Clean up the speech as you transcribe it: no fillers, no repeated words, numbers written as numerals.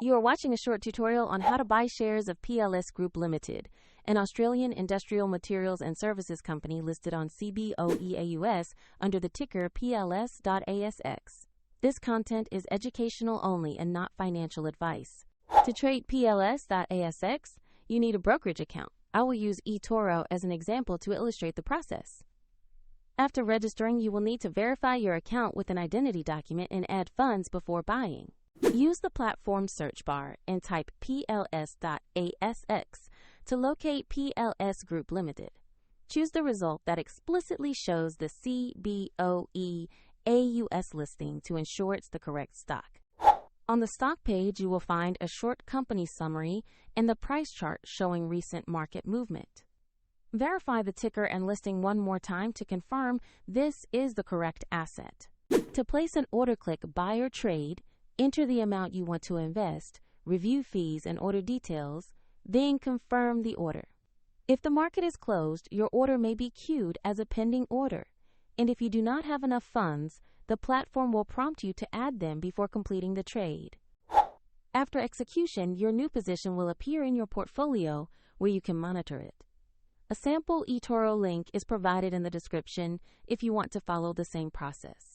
You are watching a short tutorial on how to buy shares of PLS Group Ltd, an Australian industrial materials and services company listed on CBOE AUS under the ticker PLS.ASX. This content is educational only and not financial advice. To trade PLS.ASX, you need a brokerage account. I will use eToro as an example to illustrate the process. After registering, you will need to verify your account with an identity document and add funds before buying. Use the platform search bar and type PLS.ASX to locate PLS Group Ltd. Choose the result that explicitly shows the CBOE AUS listing to ensure it's the correct stock. On the stock page, you will find a short company summary and the price chart showing recent market movement. Verify the ticker and listing one more time to confirm this is the correct asset. To place an order, click Buy or Trade, enter the amount you want to invest, review fees and order details, then confirm the order. If the market is closed, your order may be queued as a pending order, and if you do not have enough funds, the platform will prompt you to add them before completing the trade. After execution, your new position will appear in your portfolio where you can monitor it. A sample eToro link is provided in the description if you want to follow the same process.